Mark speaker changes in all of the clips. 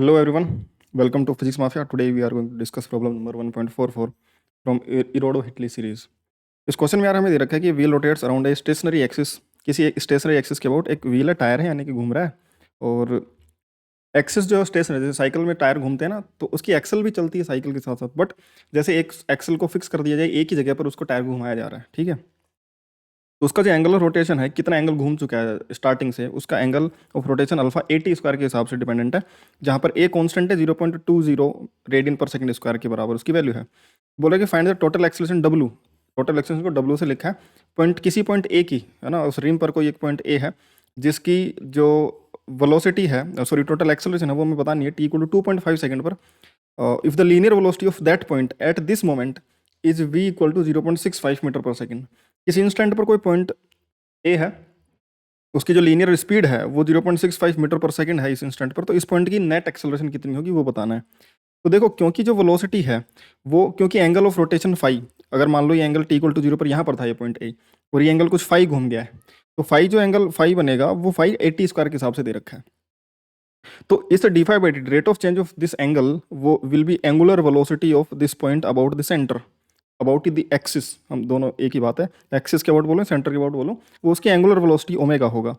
Speaker 1: Hello everyone, welcome to Physics Mafia. Today we are going to discuss problem number 1.44 from Irado-Hitley series. इस question में यार हमें दे रखा है कि wheel rotates around a stationary axis, किसी एक स्टेशनरी एक्सिस के अबाउट एक व्हील है, टायर है यानी कि घूम रहा है, और एक्सिस जो स्टेशनरी, जैसे साइकिल में टायर घूमते हैं ना, तो उसकी एक्सल भी चलती है साइकिल के साथ साथ, बट जैसे एक एक्सल को फिक्स कर दिया जाए एक ही जगह पर, उसको टायर घुमाया जा रहा है, ठीक है। तो उसका जो एंगल ऑफ रोटेशन है, कितना एंगल घूम चुका है स्टार्टिंग से, उसका angle of rotation alpha 80 square के हिसाब से डिपेंडेंट है, जहाँ पर ए कांस्टेंट है 0.20 रेडियन पर सेकंड स्क्वायर के बराबर उसकी वैल्यू है। बोला कि find the total acceleration W, total acceleration को डब्लू से लिखा है, पॉइंट किसी पॉइंट ए की, है ना, उस रिम पर कोई एक पॉइंट ए है जिसकी जो वेलोसिटी है, सॉरी टोटल एक्सेलरेशन है, वो हमें पता नहीं है, टी इक्वल टू 2.5 सेकंड पर। If the linear velocity of that point at this moment is v equal to 0.65 metre per second. किसी इंस्टेंट पर कोई पॉइंट ए है, उसकी जो लीनियर स्पीड है वो 0.65 मीटर पर सेकंड है इस इंस्टेंट पर, तो इस पॉइंट की नेट एक्सेलरेशन कितनी होगी वो बताना है। तो देखो, क्योंकि जो वेलोसिटी है वो, क्योंकि एंगल ऑफ रोटेशन फाई, अगर मान लो ये एंगल टी इक्वल टू 0 पर यहाँ पर था ये पॉइंट ए, और ये एंगल कुछ फाई घूम गया है, तो फाई जो एंगल फाई बनेगा वो फाई 80 स्क्वायर के हिसाब से दे रखा है। तो इस d phi by d rate of change of this angle वो will be angular velocity of this point about the centre, about the axis, हम दोनों एक ही बात है, एक्सिस के अबाउट बोलो सेंटर के अबाउट बोलो, वो उसकी एंगुलर वेलोसिटी ओमेगा होगा।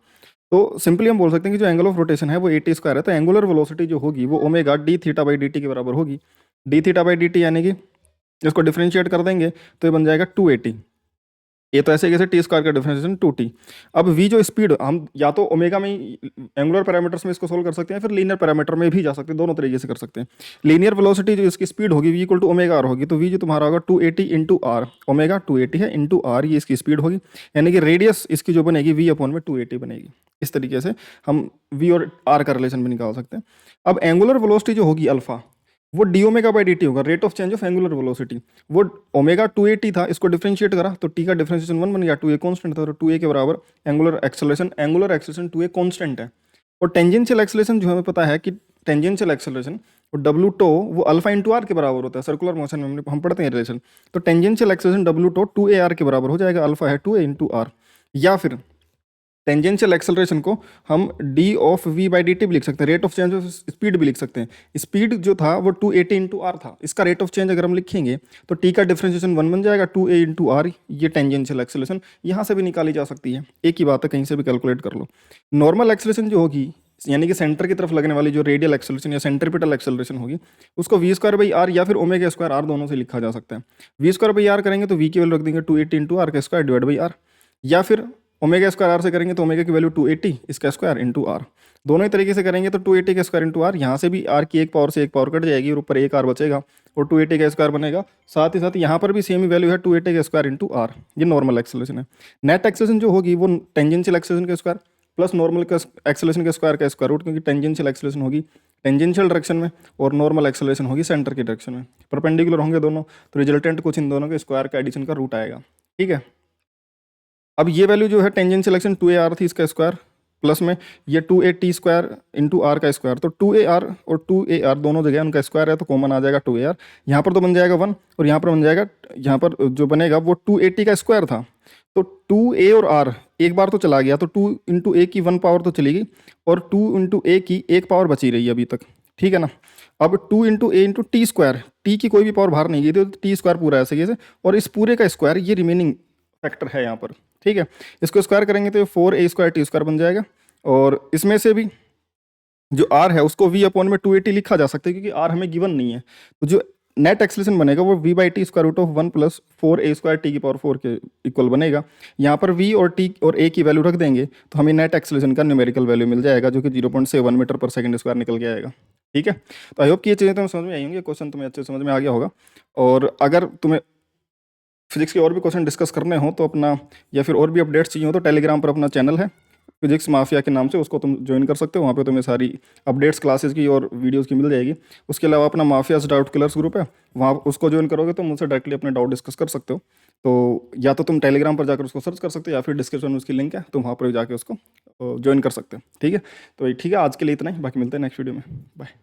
Speaker 1: तो सिंपली हम बोल सकते हैं कि जो एंगल ऑफ रोटेशन है वो 80 स्क्वायर है, तो एंगुलर वेलोसिटी जो होगी वो omega D theta by d T के बराबर होगी। D theta by d T यानी कि इसको डिफ्रेंशिएट कर देंगे तो ये बन जाएगा 280, ये तो ऐसे कैसे टी स्क्वायर का डिफरेंशिएशन 2t। अब v जो स्पीड, हम या तो ओमेगा में एंगुलर पैरामीटर्स में इसको सोल्व कर सकते हैं, फिर लीनियर पैरामीटर में भी जा सकते हैं, दोनों तरीके से कर सकते हैं। लीनियर वेलोसिटी जो इसकी स्पीड होगी v equal to omega r होगी, तो v जो तुम्हारा होगा 280 इंटू आर, ओमेगा 280 है इंटू आर, ये इसकी स्पीड होगी, यानी कि रेडियस इसकी जो बनेगी v अपॉन में 280 बनेगी। इस तरीके से हम v और r का रिलेशन भी निकाल सकते हैं। अब एंगुलर वेलोसिटी जो होगी अल्फा, वो d omega by d t होगा, rate of change of angular velocity. वो ओमेगा 280 था, इसको डिफरेंशिएट करा तो टी का डिफरेंशिएशन 1 बन गया, 2a कांस्टेंट था, तो 2a के बराबर एंगुलर एक्सेलरेशन 2a कांस्टेंट है। और टेंजेंशियल एक्सेलरेशन जो हमें पता है कि टेंजेंशियल एक्सेलरेशन और डब्ल्यू टो वो अल्फा इंटू आर के बराबर होता है, सर्कुलर मोशन में हम पढ़ते हैं रिलेशन, तो tangential acceleration W to 2ar के बराबर हो जाएगा, अल्फा है 2a इंटू आर। या फिर टेंजेंशियल एक्सेलरेशन को हम d of v by d t भी लिख सकते हैं, rate of change of speed भी लिख सकते हैं। स्पीड जो था वो 280 इंटू आर था, इसका रेट ऑफ चेंज अगर हम लिखेंगे तो टी का डिफरेंशिएशन 1 बन जाएगा, 2a इंटू आर, ये टेंजेंशियल एक्सेलरेशन यहाँ से भी निकाली जा सकती है, एक ही बात है, कहीं से भी कैलकुलेट कर लो। नॉर्मल एक्सेलरेशन जो होगी, यानी कि सेंटर की तरफ लगने वाली जो रेडियल एक्सेलरेशन या सेंट्रीपिटल एक्सेलरेशन होगी, उसको वी स्क्वायर बाई आर या फिर ओमेगा स्क्वायर आर दोनों से लिखा जा सकता है। वी स्क्वायर बाई आर करेंगे तो वी की वैल्यू रख देंगे 280 इंटू आर का स्क्वायर डिवाइड बाई आर, या फिर ओमेगा स्क्वायर आर से करेंगे तो ओमेगा की वैल्यू 280 इसका स्क्वायर इंटू आर, दोनों ही तरीके से करेंगे तो 280 का स्क्वायर इंटू आर, यहाँ से भी आर की एक पावर से एक पावर कट जाएगी और ऊपर एक आर बचेगा और 280 का स्क्वायर बनेगा। साथ ही साथ यहाँ पर भी सेम ही वैल्यू है 280 का स्क्वायर इंटू आर, ये नॉर्मल एक्सेलरेशन है। नेट एक्सेलरेशन जो होगी वो टेंजेंशियल एक्सेलरेशन का स्क्वायर प्लस नॉर्मल का एक्सेलरेशन का स्क्वायर का स्क्वायर रूट, क्योंकि टेंजेंशियल एक्सेलरेशन होगी टेंजेंशियल डायरेक्शन में और नॉर्मल एक्सेलरेशन होगी सेंटर की डायरेक्शन में, परपेंडिकुलर होंगे दोनों, तो रिजल्टेंट कुछ इन दोनों के स्क्वायर का एडिशन का रूट आएगा, ठीक है। अब ये वैल्यू जो है टेंजेंशियल एक्शन 2ar थी इसका स्क्वायर, प्लस में ये 2at स्क्वायर इंटू आर का स्क्वायर, तो 2ar और 2ar दोनों जगह उनका स्क्वायर है तो कॉमन आ जाएगा 2ar, यहाँ पर तो बन जाएगा 1 और यहाँ पर बन जाएगा, यहाँ पर जो बनेगा वो 280 का स्क्वायर था, तो 2a और r एक बार तो चला गया, तो 2 इंटू ए की 1 पावर तो चली गई और 2 इंटू ए की एक पावर बची रही है अभी तक, ठीक है ना। अब 2 इंटू ए इंटू टी स्क्वायर, टी की कोई भी पावर बाहर नहीं गई थी, तो टी स्क्वायर पूरा ऐसे से, और इस पूरे का स्क्वायर ये रिमेनिंग फैक्टर है यहाँ पर, ठीक है। इसको स्क्वायर करेंगे तो 4a स्क्वायर टी स्क्वायर बन जाएगा, और इसमें से भी जो r है उसको v अपॉन में 280 लिखा जा सकता है, क्योंकि r हमें गिवन नहीं है, तो जो नेट एक्सेलरेशन बनेगा वो v by t square root of 1 plus 4a square t की पावर 4 के इक्वल बनेगा। यहाँ पर v और t और a की वैल्यू रख देंगे तो हमें नेट एक्सेलरेशन का न्यूमेरिकल वैल्यू मिल जाएगा, जो कि 0.7 मीटर पर सेकंड स्क्वायर निकल के आएगा, ठीक है। तो आई होप कि ये चीज़ें तुम्हें समझ में आई होंगी, क्वेश्चन तुम्हें अच्छे समझ में आ गया होगा। और अगर तुम्हें फिजिक्स के और भी क्वेश्चन डिस्कस करने हो तो अपना, या फिर और भी अपडेट्स चाहिए हो तो टेलीग्राम पर अपना चैनल है फिजिक्स माफिया के नाम से, उसको तुम ज्वाइन कर सकते हो, वहाँ पे तुम्हें सारी अपडेट्स क्लासेस की और वीडियोस की मिल जाएगी। उसके अलावा अपना माफियाज डाउट किलर्स ग्रुप है, वहाँ उसको ज्वाइन करोगे तो मुझसे डायरेक्टली अपने डाउट डिस्कस कर सकते हो। तो या तो तुम टेलीग्राम पर जाकर उसको सर्च कर सकते हो, या फिर डिस्क्रिप्शन में उसकी लिंक है, तुम वहाँ पर जाकर उसको ज्वाइन कर सकते हो, ठीक है। तो ठीक है, आज के लिए इतना ही, बाकी मिलते हैं नेक्स्ट वीडियो में, बाय।